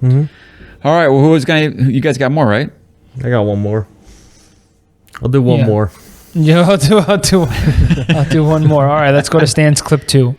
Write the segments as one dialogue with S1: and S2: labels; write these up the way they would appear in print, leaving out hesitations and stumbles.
S1: All right. Well, you guys got more, right?
S2: I got one more. I'll do one more.
S3: Yeah, I'll do one more. All right, let's go to Stan's clip 2.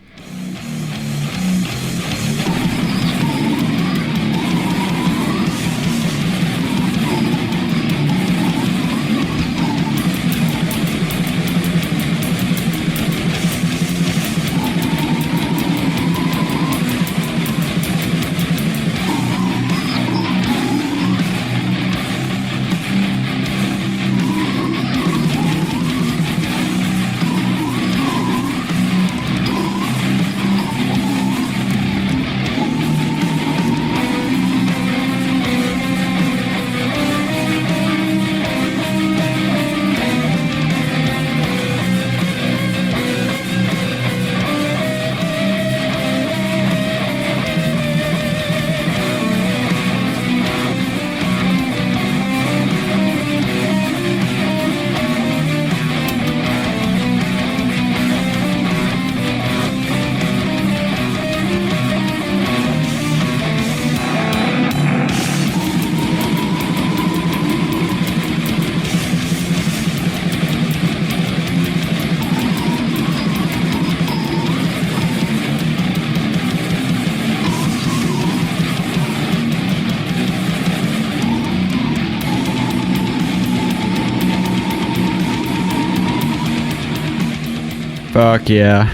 S1: Fuck yeah.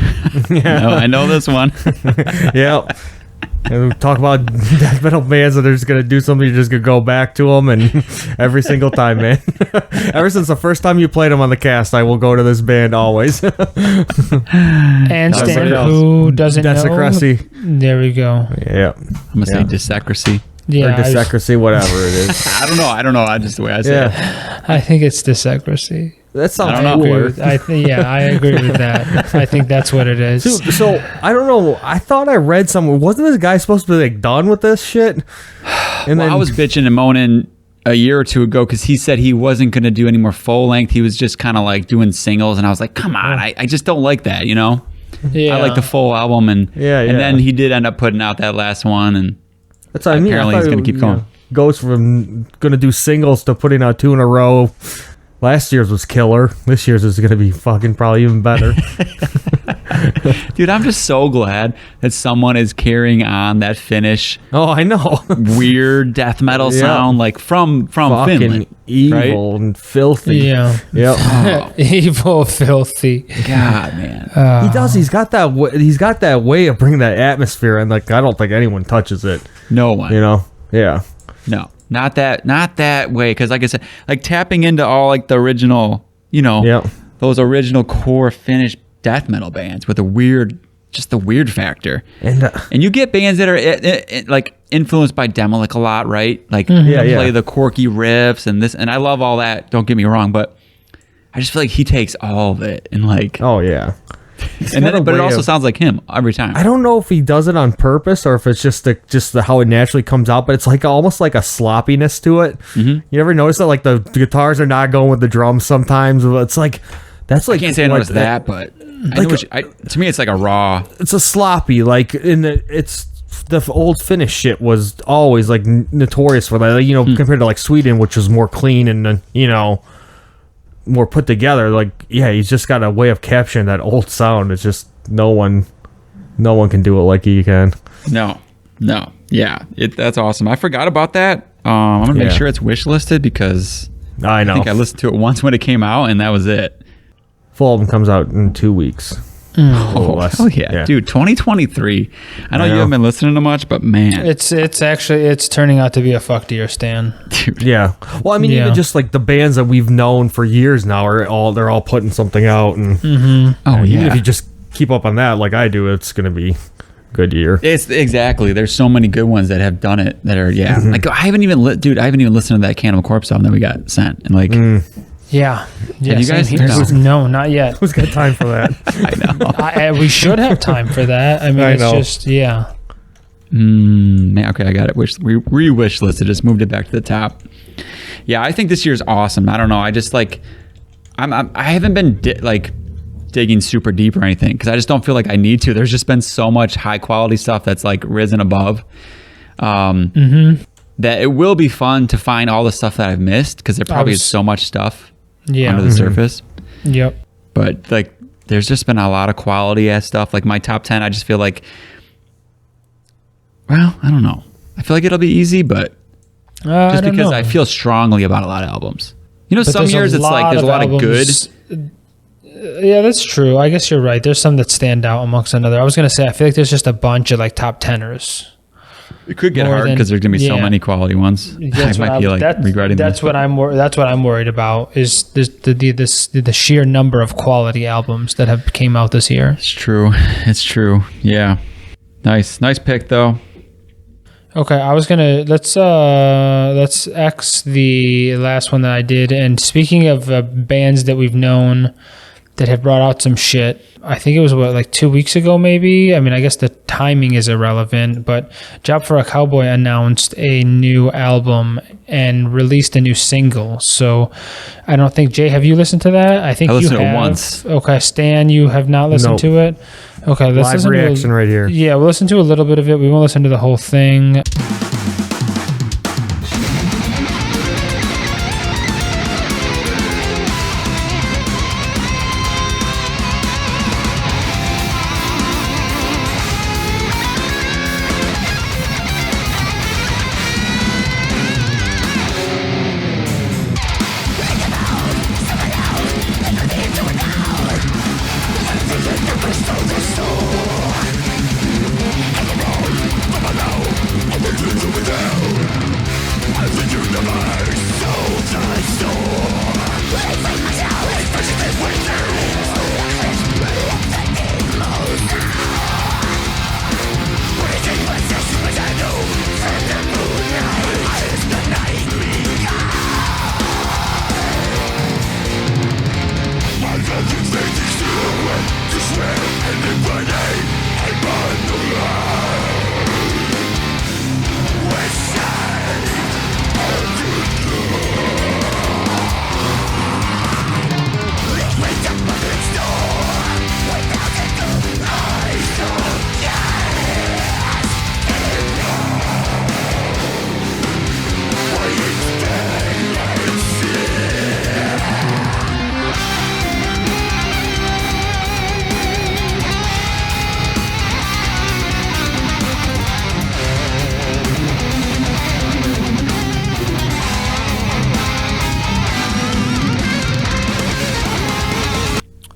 S1: No, I know this one.
S2: Yeah. And we talk about death metal bands that are just going to do something, you're just going to go back to them, and every single time, man. Ever since the first time you played them on the cast, I will go to this band always.
S3: And Stan, who doesn't know?
S2: Desecracy.
S3: There we go.
S2: Yeah.
S1: I'm going to say Desecracy.
S3: Yeah,
S2: or Desecracy, whatever it is.
S1: I don't know. I just the way I say it.
S3: I think it's Desecracy.
S2: That sounds
S1: I don't know.
S2: cooler.
S3: I agree with that. I think that's what it is.
S2: So I don't know. I thought I read somewhere. Wasn't this guy supposed to be like done with this shit? And
S1: Well, I was bitching and moaning a year or two ago because he said he wasn't going to do any more full length. He was just kind of like doing singles, and I was like, come on, I just don't like that, you know?
S3: Yeah.
S1: I like the full album, and then he did end up putting out that last one, and
S2: that's what I mean.
S1: apparently he's going to keep going.
S2: Goes from going to do singles to putting out 2 in a row. Last year's was killer. This year's is going to be fucking probably even better.
S1: Dude, I'm just so glad that someone is carrying on that Finnish.
S2: Oh, I know.
S1: Weird death metal sound, like from
S2: fucking
S1: Finland,
S2: evil and filthy.
S3: Yeah.
S2: Yep.
S1: Oh,
S3: Evil, filthy.
S1: God, man.
S2: He does. He's got that. He's got that way of bringing that atmosphere, and like I don't think anyone touches it.
S1: No one.
S2: You know. Yeah.
S1: No. Not that way, because like I said, like tapping into all like the original, you know, those original core Finnish death metal bands with the weird factor, and you get bands that are like influenced by Demilich a lot, right? Like play the quirky riffs and this, and I love all that. Don't get me wrong, but I just feel like he takes all of it and like,
S2: oh yeah.
S1: And then, but it also sounds like him every time.
S2: I don't know if he does it on purpose or if it's just how it naturally comes out, but it's like almost like a sloppiness to it. Mm-hmm. You ever notice that like the guitars are not going with the drums sometimes? It's like that's like
S1: I can't say I noticed that, but to me it's like a raw.
S2: It's a sloppy like it's the old Finnish shit was always like notorious for that. Like, you know, compared to like Sweden, which was more clean and you know. More put together, like he's just got a way of capturing that old sound. It's just no one can do it like he can.
S1: No, that's awesome. I forgot about that. I'm gonna make sure it's wish listed because
S2: I know.
S1: I think I listened to it once when it came out, and that was it.
S2: Full album comes out in 2 weeks.
S1: Oh hell yeah, dude! 2023. I know you haven't been listening to much, but man,
S3: it's turning out to be a fuck deer, Stan.
S1: Dude.
S2: Yeah. Well, I mean, even just like the bands that we've known for years now they're all putting something out, and even if you just keep up on that like I do, it's gonna be a good year.
S1: It's exactly. There's so many good ones that have done it that are like I haven't even listened to that Cannibal Corpse album that we got sent, and like.
S3: Yeah.
S1: Have you guys?
S3: No, not yet.
S2: Who's got time for that?
S1: I know.
S3: We should have time for that. I mean, just
S1: Okay, I got it. Wish listed. Just moved it back to the top. Yeah, I think this year's awesome. I don't know. I just like, I haven't been digging super deep or anything because I just don't feel like I need to. There's just been so much high quality stuff that's like risen above. that it will be fun to find all the stuff that I've missed, because there probably is so much stuff under the surface.
S3: Yep.
S1: But like, there's just been a lot of quality ass stuff. Like my top 10, I just feel like, well, I don't know. I feel like it'll be easy, but just because I feel strongly about a lot of albums. You know, but some years it's like there's a lot of good.
S3: Yeah, that's true. I guess you're right. There's some that stand out amongst another. I was going to say, I feel like there's just a bunch of like top teners.
S1: It could get hard because there's going to be so many quality ones. I might be like regretting that.
S3: That's what I'm worried about, is the sheer number of quality albums that have came out this year.
S1: It's true. It's true. Yeah. Nice pick though.
S3: Okay, I was gonna let's X the last one that I did. And speaking of bands that we've known that have brought out some shit, I think it was like 2 weeks ago, maybe. I mean, I guess the timing is irrelevant, but Job for a Cowboy announced a new album and released a new single. So I don't think, Jay, have you listened to that? I think you
S1: listened
S3: have.
S1: To it once.
S3: Okay, Stan, you have not listened to it. Okay, let's
S2: live reaction right here.
S3: Yeah, we'll listen to a little bit of it. We won't listen to the whole thing.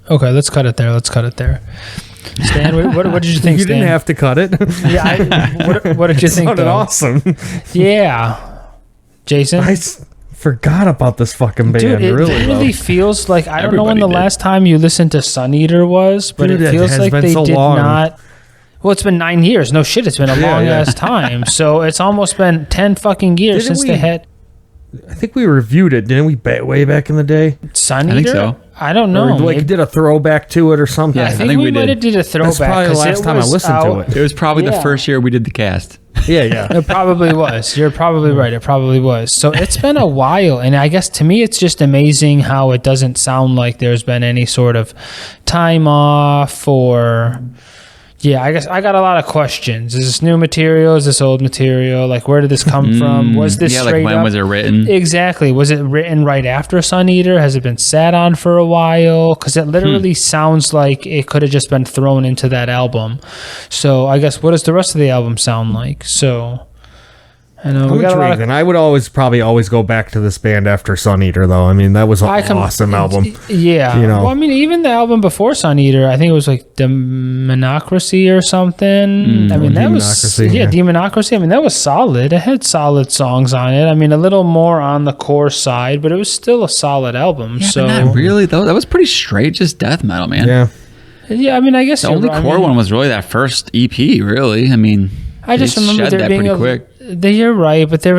S3: Okay, let's cut it there. Stan, what did you think,
S2: You
S3: Stan?
S2: didn't have to cut it.
S3: Yeah, what did you think,
S2: sounded
S3: though?
S2: awesome.
S3: Yeah. Jason?
S2: I forgot about this fucking band.
S3: Dude, it really feels like, I don't know when the last time you listened to Sun Eater was, but it feels like they did not. Well, it's been 9 years. No shit, it's been a long ass time. So it's almost been 10 fucking years since they had.
S2: I think we reviewed it, didn't we? Way back in the day.
S3: Sun Eater?
S1: I think so.
S3: I don't know.
S2: Or like did a throwback to it or something.
S3: Yeah, I think we might have did a throwback.
S2: That's probably the last time I listened to it.
S1: It was probably the first year we did the cast.
S2: Yeah.
S3: It probably was. You're probably right. It probably was. So it's been a while. And I guess to me, it's just amazing how it doesn't sound like there's been any sort of time off or... Yeah, I guess I got a lot of questions. Is this new material? Is this old material? Like, where did this come from? Was this straight
S1: like when was it written?
S3: Exactly. Was it written right after Sun Eater? Has it been sat on for a while? Because it literally sounds like it could have just been thrown into that album. So I guess, what does the rest of the album sound like? So... I know we got a lot of,
S2: I would probably always go back to this band after Sun Eater, though. I mean, that was an awesome album.
S3: Yeah.
S2: You know.
S3: Well, I mean, even the album before Sun Eater, I think it was like Demonocracy or something. I mean, that was... Demonocracy. I mean, that was solid. It had solid songs on it. I mean, a little more on the core side, but it was still a solid album.
S1: Yeah,
S3: so
S1: but not really, though. That was pretty straight, just death metal, man.
S2: Yeah.
S3: Yeah, I mean, I guess
S1: the only core one was really that first EP, really. I mean...
S3: I just remember there being
S1: pretty quick.
S3: You're right, but there.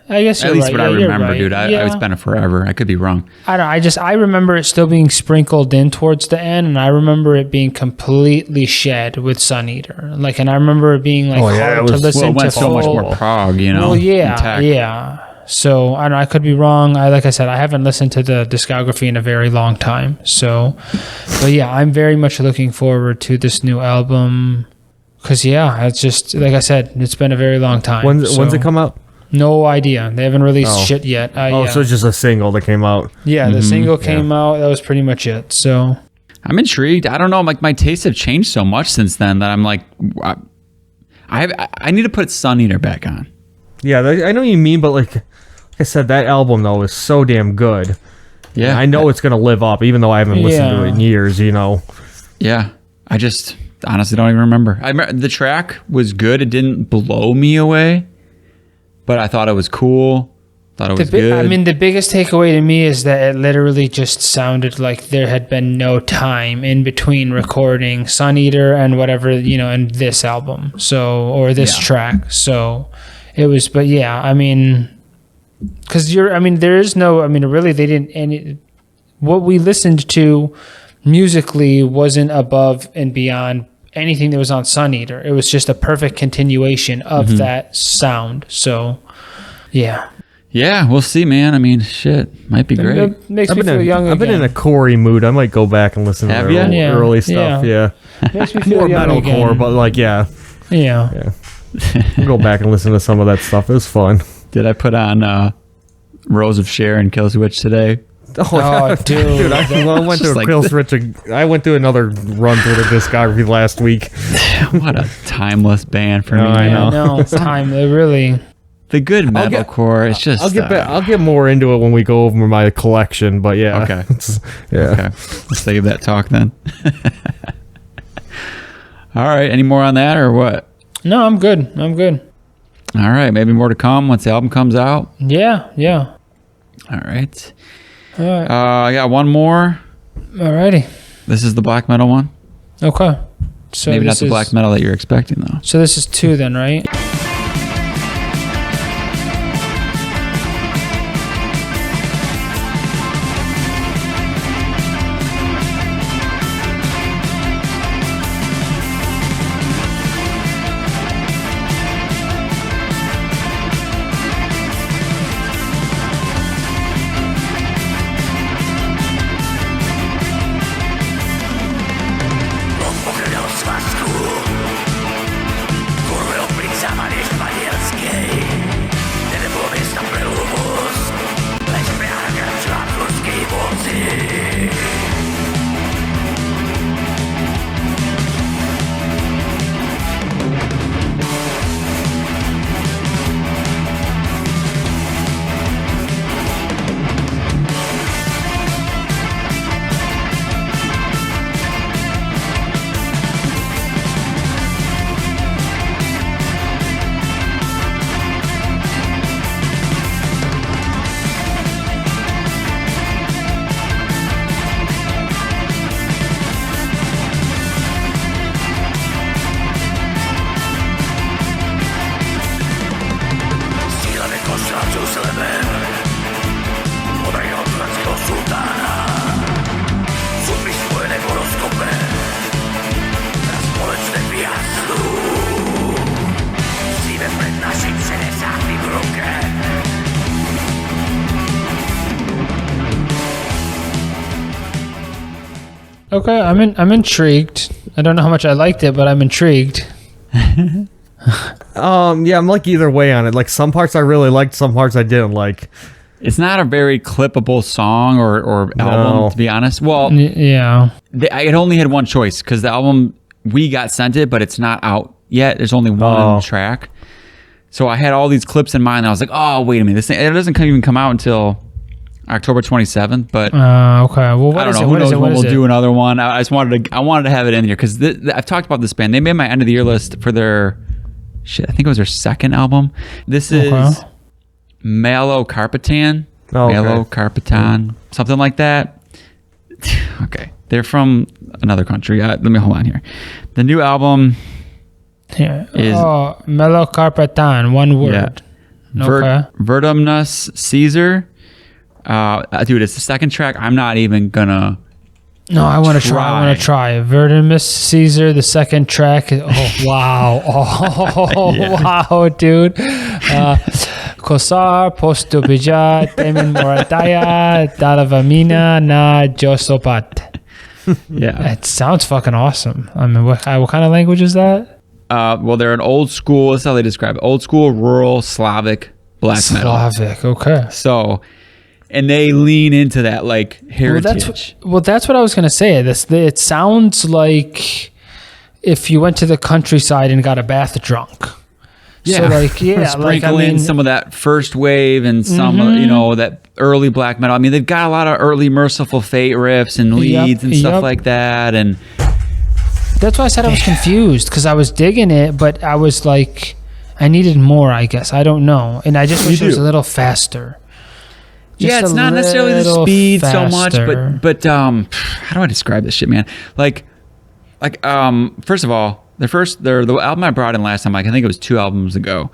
S3: I guess you're
S1: at least
S3: right.
S1: what I remember, dude. It's been forever. I could be wrong.
S3: I don't. I remember it still being sprinkled in towards the end, and I remember it being completely shed with Sun Eater. Like, and I remember it being like hard to listen to.
S1: It went so much more prog, you know.
S3: Well, yeah. So I don't know. I could be wrong. Like I said, I haven't listened to the discography in a very long time. So, but yeah, I'm very much looking forward to this new album. Because it's just like I said, it's been a very long time.
S2: When's it come out?
S3: No idea. They haven't released shit yet.
S2: So it's just a single that came out.
S3: Yeah, the single came out. That was pretty much it. So
S1: I'm intrigued. I don't know. Like my tastes have changed so much since then that I'm like, I need to put Sun Eater back on.
S2: Yeah, I know what you mean, but like I said, that album though is so damn good.
S1: Yeah,
S2: and I know it's gonna live up, even though I haven't listened to it in years.
S1: Yeah, I just honestly don't even remember. I remember the track was good. It didn't blow me away, but I thought it was cool. Thought it was good.
S3: I mean, the biggest takeaway to me is that it literally just sounded like there had been no time in between recording Sun Eater and whatever, and this album. So, or this track. So it was, but yeah, I mean, because there is no, really, they didn't, what we listened to musically wasn't above and beyond anything that was on Sun Eater. It was just a perfect continuation of that sound. So, yeah.
S1: Yeah, we'll see, man. I mean, shit, might be great.
S3: It makes me feel young again.
S2: I've been in a Corey mood. I might go back and listen to their early stuff. Yeah.
S3: Makes me feel
S2: more
S3: young
S2: metalcore,
S3: again.
S2: but like, yeah. I'll go back and listen to some of that stuff. It was fun.
S1: Did I put on Rose of Sharon Killswitch today?
S3: Oh, dude!
S2: I went to I went through another run through the discography last week.
S1: What a timeless band for me.
S2: I know.
S3: No, it's time. It really.
S1: The good metalcore. It's just.
S2: I'll get more into it when we go over my collection. But yeah.
S1: Okay.
S2: Okay.
S1: Let's save that talk then. All right. Any more on that or what?
S3: No, I'm good.
S1: All right. Maybe more to come once the album comes out.
S3: Yeah.
S1: All right.
S3: All right.
S1: I got one more.
S3: Alrighty.
S1: This is the black metal one.
S3: Okay. So
S1: maybe not the black metal that you're expecting though.
S3: So this is 2 then, right? Okay, I'm intrigued. I don't know how much I liked it, but I'm intrigued.
S2: Yeah, I'm like either way on it. Like some parts I really liked, some parts I didn't like.
S1: It's not a very clippable song or album, to be honest. Well,
S3: yeah.
S1: I only had one choice because the album, we got sent it, but it's not out yet. There's only one track. So I had all these clips in mind. And I was like, oh, wait a minute. This thing, it doesn't even come out until October 27th. But
S3: okay. Well,
S1: I don't know. Who knows when we'll do another one. I just wanted to have it in here because I've talked about this band. They made my end of the year list for their I think it was their second album. This is Malo Carpatan. Malo Carpatan. Something like that. Okay. They're from another country. Let me hold on here. The new album is
S3: Malo Carpatan, one word.
S1: Yeah. Verdumnus Caesar. Dude, it's the second track. I'm not even gonna.
S3: No, I want to try. I want to try. Vertimus Caesar, the second track. Oh wow! Wow, dude. Kosar postupija temin morataya dalavamina na josopat.
S1: Yeah,
S3: it sounds fucking awesome. I mean, what kind of language is that?
S1: well, they're an old school. That's how they describe it. Old school, rural, Slavic black metal.
S3: Slavic, okay.
S1: So, and they lean into that like heritage.
S3: Well, that's what I was gonna say. It sounds like if you went to the countryside and got a bath drunk.
S1: Yeah,
S3: so like
S1: sprinkle in some of that first wave and some that early black metal. I mean, they've got a lot of early Merciful Fate riffs and leads and stuff like that, and
S3: that's why I said I was confused because I was digging it, but I was like, I needed more. I guess I don't know, and I just wish it was a little faster.
S1: Yeah, it's not necessarily the speed so much, but how do I describe this shit, man? Like first of all. The album I brought in last time, like I think it was 2 albums ago,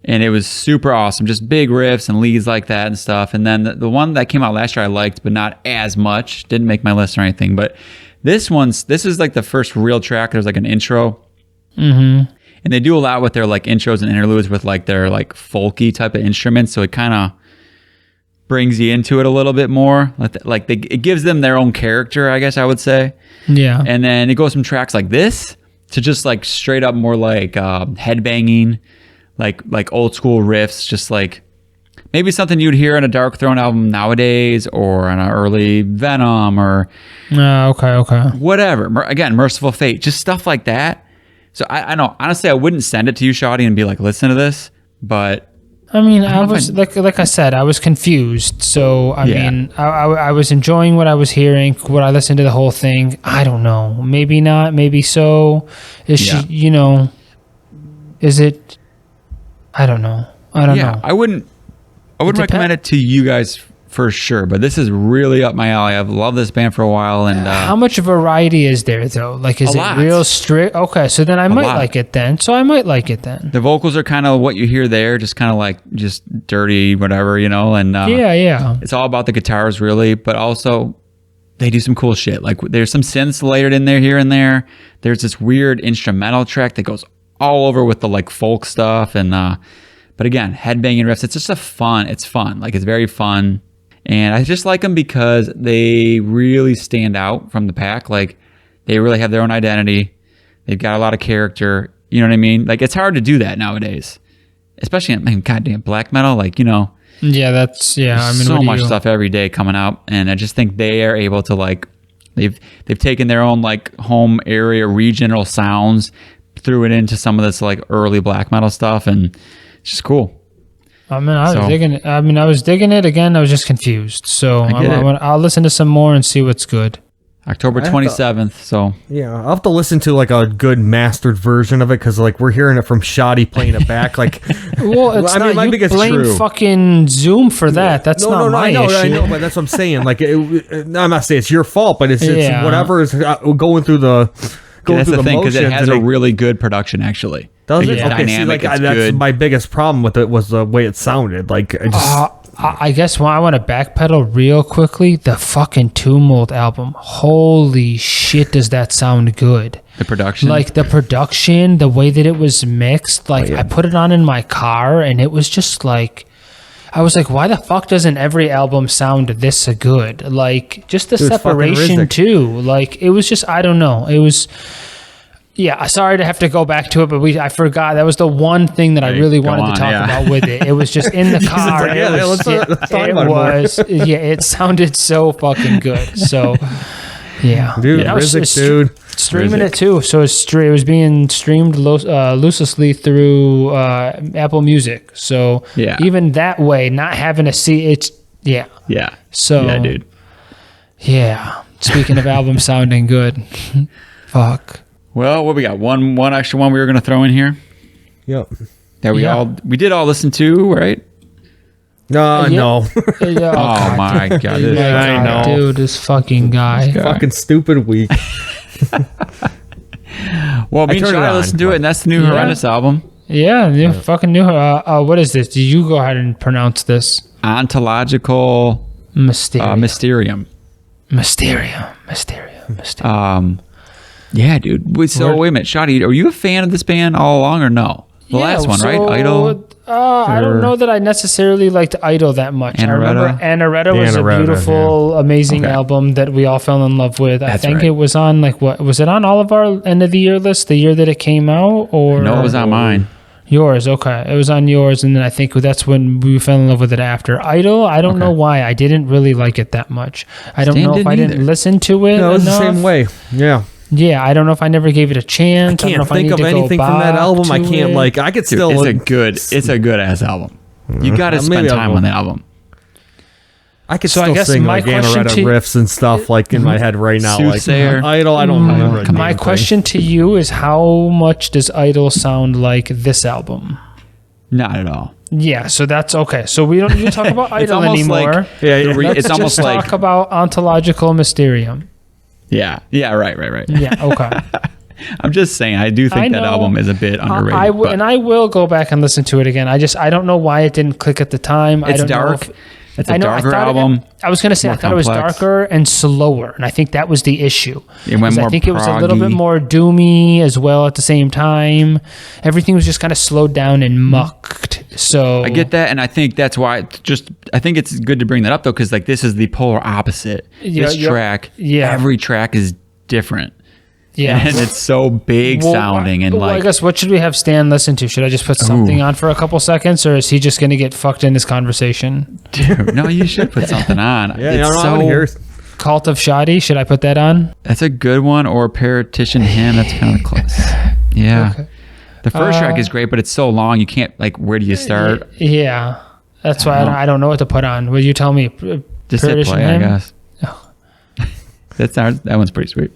S1: and it was super awesome. Just big riffs and leads like that and stuff. And then the one that came out last year I liked, but not as much. Didn't make my list or anything. But this is like the first real track. There's like an intro. Mm-hmm. And they do a lot with their like intros and interludes with like their like folky type of instruments. So it kind of brings you into it a little bit more. It gives them their own character, I guess I would say.
S3: Yeah.
S1: And then it goes from tracks like this to just like straight up more like headbanging, like old school riffs, just like maybe something you'd hear on a Dark Throne album nowadays or on an early Venom or
S3: okay,
S1: whatever. Again, Merciful Fate, just stuff like that. So I know, honestly, I wouldn't send it to you, Shawty, and be like, listen to this, but
S3: I mean, I was like I said, I was confused. So I mean, I was enjoying what I was hearing. Would I listen to the whole thing? I don't know. Maybe not. Maybe so. Is she? Is it? I don't know. I don't know.
S1: I wouldn't recommend it to you guys for sure. But this is really up my alley. I've loved this band for a while. And
S3: how much variety is there though? Like, is it real strict? Okay, so then I might like it then. The
S1: vocals are kind of what you hear there, just kind of like just dirty, whatever, and it's all about the guitars really, but also they do some cool shit. Like there's some synths layered in there here and there. There's this weird instrumental track that goes all over with the like folk stuff, and but again, headbanging riffs. It's just it's fun. Like it's very fun. And I just like them because they really stand out from the pack. Like they really have their own identity. They've got a lot of character. You know what I mean? Like it's hard to do that nowadays, especially in goddamn black metal. Like
S3: Yeah, that's I mean,
S1: so much stuff every day coming out, and I just think they are able to like they've taken their own like home area regional sounds, threw it into some of this like early black metal stuff, and it's just cool.
S3: I mean, I was digging it again. I was just confused. So I'll listen to some more and see what's good.
S1: October 27th. So
S2: yeah, I'll have to listen to like a good mastered version of it because like we're hearing it from Shoddy playing it back. Like,
S3: well, it's not. I think it's true. Fucking Zoom for that. That's not my issue.
S2: I know, but that's what I'm saying. Like, I'm not saying it's your fault, but it's whatever is going through the.
S1: That's the thing, because it has a really good production actually.
S2: Does it? Okay, dynamic, that's good. My biggest problem with it was the way it sounded. Like
S3: I guess I want to backpedal real quickly. The fucking Tumult album. Holy shit, does that sound good?
S1: The production?
S3: Like the production, the way that it was mixed. Like I put it on in my car and it was just like, I was like, why the fuck doesn't every album sound this good? Like just the separation too. Like it was just, I don't know. It was... Yeah, sorry to have to go back to it, but I forgot. That was the one thing that I really wanted to talk about with it. It was just in the car. It sounded so fucking good. So, yeah.
S2: Dude, Rizzik, dude.
S3: Streaming it too. So it was being streamed loosely through Apple Music. So, even that way, not having to see it, yeah. So,
S1: yeah, dude.
S3: Yeah. Speaking of albums sounding good. Fuck.
S1: Well, what we got? One extra one we were going to throw in here.
S2: Yep.
S1: That we did all listen to, right?
S2: No.
S1: Oh my god!
S2: I know,
S3: dude. This fucking guy.
S2: Fucking stupid week.
S1: Well, me and Shai listened to it, and that's the new Horrendous album.
S3: Yeah, fucking new. What is this? Did you go ahead and pronounce this?
S1: Ontological
S3: Mysterium.
S1: Mysterium. Yeah, dude. So wait a minute, Shotty, are you a fan of this band all along or no? The last one, right? Idol.
S3: I don't know that I necessarily liked Idol that much.
S1: Anaretta?
S3: I remember Anaretta was a beautiful, amazing album that we all fell in love with. I think it was on was it on all of our end of the year list the year that it came out, or
S1: No, it was on mine.
S3: Yours, okay. It was on yours, and then I think that's when we fell in love with it after. Idol, I don't know why. I didn't really like it that much. I don't know if I didn't listen to it.
S2: No, it was the same way. Yeah.
S3: Yeah, I don't know if I never gave it a chance.
S2: I can't think of anything from that album. I can't I could still.
S1: It's a good ass album. You got to spend time on the album.
S2: I could still sing like Anaretta riffs and stuff like in my head right now.
S1: Soothsayer.
S2: Like Idol, I don't remember.
S3: My question to you is, how much does Idol sound like this album?
S1: Not at all.
S3: Yeah, so that's okay. So we don't need to talk about Idol anymore.
S1: It's almost
S3: just talk about Ontological Mysterium.
S1: Yeah. Right.
S3: Yeah. Okay.
S1: I'm just saying, I do think that album is a bit underrated.
S3: And I will go back and listen to it again. I don't know why it didn't click at the time.
S1: It's dark. It's a darker album.
S3: I was going to say, I thought it was darker and slower, and I think that was the issue.
S1: It went more
S3: I think it was a little bit more doomy as well at the same time. Everything was just kind of slowed down and mucked. So
S1: I get that, and I think that's why. I think it's good to bring that up though, because like this is the polar opposite. Track, every track is different. Yeah, and it's so big sounding and
S3: I guess what should we have Stan listen to? Should I just put something on for a couple seconds, or is he just going to get fucked in this conversation?
S1: Dude, no, you should put something on.
S3: Cult of Shoddy. Should I put that on?
S1: That's a good one. Or Partition Hymn. That's kind of close. Yeah. Okay. The first track is great, but it's so long. You can't where do you start?
S3: Yeah, that's why I don't know what to put on. Will you tell me?
S1: Just hit play, I guess. Oh. That one's pretty sweet.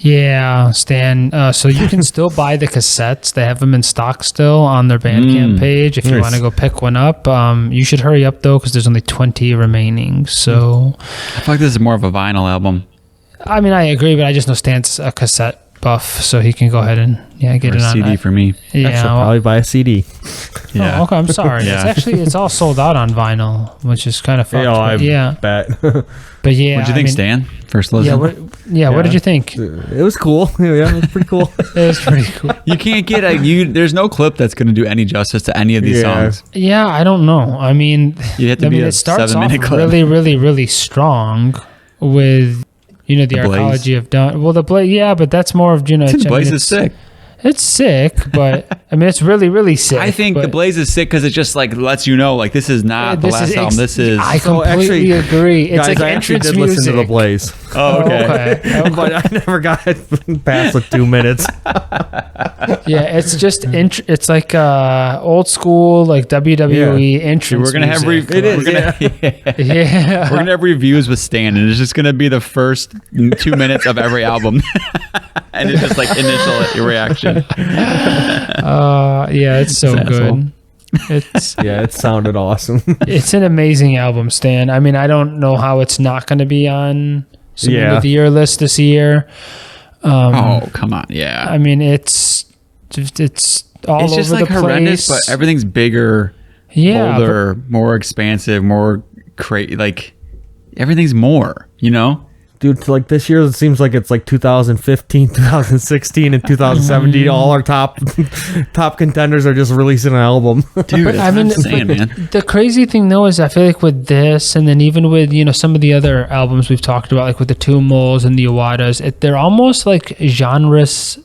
S3: Yeah, Stan. So you can still buy the cassettes. They have them in stock still on their Bandcamp page if you want to go pick one up. You should hurry up, though, because there's only 20 remaining. So
S1: I feel like this is more of a vinyl album.
S3: I mean, I agree, but I just know Stan's a cassette buff, so he can go ahead and get it on
S1: CD for me.
S3: Yeah,
S2: I should probably buy a CD.
S3: Yeah. Oh, okay, I'm sorry. It's all sold out on vinyl, which is kind of fucked.
S2: I bet.
S3: But yeah,
S1: what'd you think, Stan? First listen.
S3: What did you think?
S2: It was cool. Yeah, it was pretty cool.
S3: It was pretty cool.
S1: You can't get there's no clip that's going to do any justice to any of these songs.
S3: Yeah, I don't know. I mean,
S1: it
S3: starts
S1: 7-minute clip.
S3: really, really, really strong with the arcology of Dawn. Well, the Blaze, but that's more of
S1: Blaze is sick.
S3: It's sick, but I mean, it's really, really sick.
S1: I think the Blaze is sick because it just lets you know, this is not the last album. This is.
S3: I completely agree. It's
S2: guys,
S3: like
S2: I actually did
S3: music.
S2: listen to the Blaze.
S1: Oh, okay.
S2: But I never got past 2 minutes.
S3: Yeah, it's just it's like old school WWE entrance.
S1: We're gonna have we're gonna have reviews with Stan, and it's just gonna be the first 2 minutes of every album, and it's just initial reaction.
S3: It's so good.
S2: It sounded awesome.
S3: It's an amazing album, Stan. I mean, I don't know how it's not going to be on some of the year list this year.
S1: Oh, come on. Yeah.
S3: I mean, it's all
S1: it's just
S3: over
S1: like
S3: the
S1: horrendous,
S3: place.
S1: but everything's bigger,
S3: Yeah,
S1: bolder, more expansive, more like everything's more, you know?
S2: Dude, like this year, it seems like it's like 2015, 2016, and 2017. All our top contenders are just releasing an album.
S1: Dude, that's what I'm saying, man.
S3: The crazy thing though is I feel like with this, and then even with some of the other albums we've talked about, like with the Two Moles and the Awadas, they're almost like genreless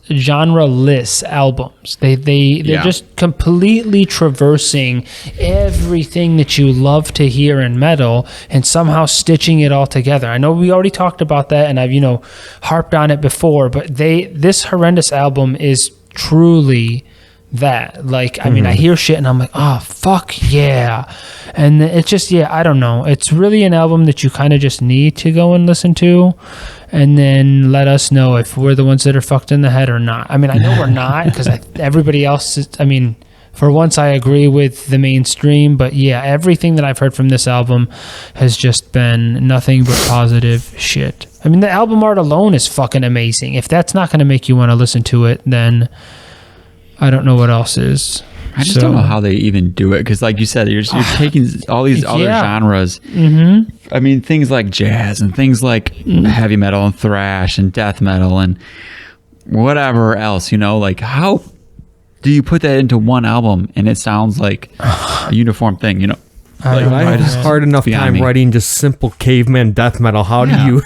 S3: albums. They're just completely traversing everything that you love to hear in metal and somehow stitching it all together. I know we already talked about that, and I've harped on it before, but this horrendous album is truly that. Like, I mean, I hear shit and I'm like, oh fuck yeah, and it's just I don't know, it's really an album that you kind of just need to go and listen to, and then let us know if we're the ones that are fucked in the head or not. I mean, I know we're not, because everybody else is, I mean, for once, I agree with the mainstream, but yeah, everything that I've heard from this album has just been nothing but positive shit. I mean, the album art alone is fucking amazing. If that's not going to make you want to listen to it, then I don't know what else is.
S1: I just don't know how they even do it, because like you said, you're taking all these other genres.
S3: Mm-hmm.
S1: I mean, things like jazz and things like heavy metal and thrash and death metal and whatever else, like how do you put that into one album and it sounds like a uniform thing,
S2: I have a hard enough time writing just simple caveman death metal. How do you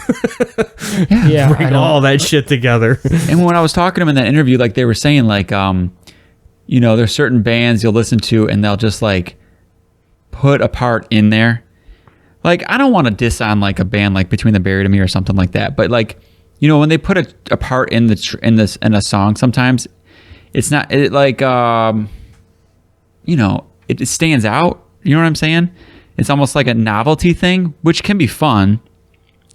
S2: bring all that shit together?
S1: And when I was talking to them in that interview, like they were saying, like, there's certain bands you'll listen to and they'll just like put a part in there. Like, I don't want to diss on like a band like Between the Buried and Me or something like that, but like, when they put a part in a song, sometimes it's not it stands out. You know what I'm saying? It's almost like a novelty thing, which can be fun.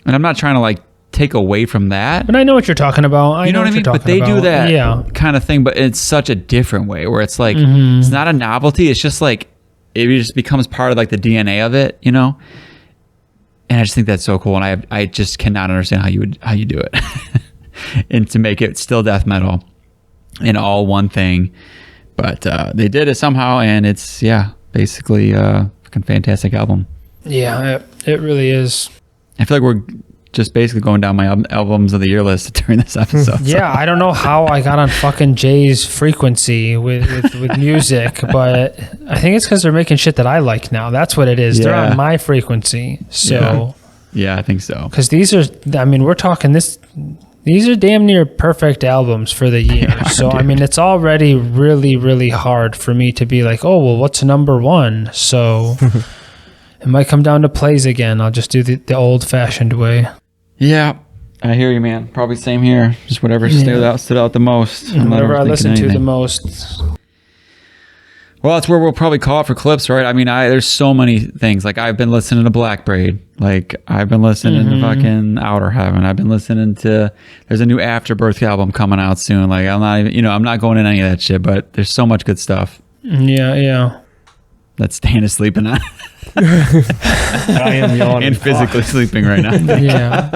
S1: And I'm not trying to like take away from that.
S3: But I know what you're talking about.
S1: You know what I mean? But they do that kind of thing, but it's such a different way where it's like, it's not a novelty. It's just like, it just becomes part of like the DNA of it, And I just think that's so cool. And I just cannot understand how you do it. And to make it still death metal in all one thing. But they did it somehow, and it's, basically a fucking fantastic album.
S3: Yeah, it really is.
S1: I feel like we're just basically going down my albums of the year list during this episode.
S3: Yeah, I don't know how I got on fucking Jay's frequency with music, but I think it's because they're making shit that I like now. That's what it is. They're on my frequency. So
S1: yeah, I think so.
S3: Because we're talking this. These are damn near perfect albums for the year. So, dude. I mean, it's already really, really hard for me to be like, oh, well, what's number one? So it might come down to plays again. I'll just do the old-fashioned way.
S1: Yeah, I hear you, man. Probably same here. Just whatever stood out the most.
S3: Whatever I listen to the most.
S1: Well, that's where we'll probably call it for clips, right? I mean, there's so many things. Like, I've been listening to Black Braid. Like, I've been listening to fucking Outer Heaven. I've been listening to... There's a new Afterbirth album coming out soon. Like, I'm not even... I'm not going in any of that shit, but there's so much good stuff.
S3: Yeah.
S1: That Stan is sleeping on.
S2: I am yawning.
S1: And physically sleeping right now.
S3: Yeah.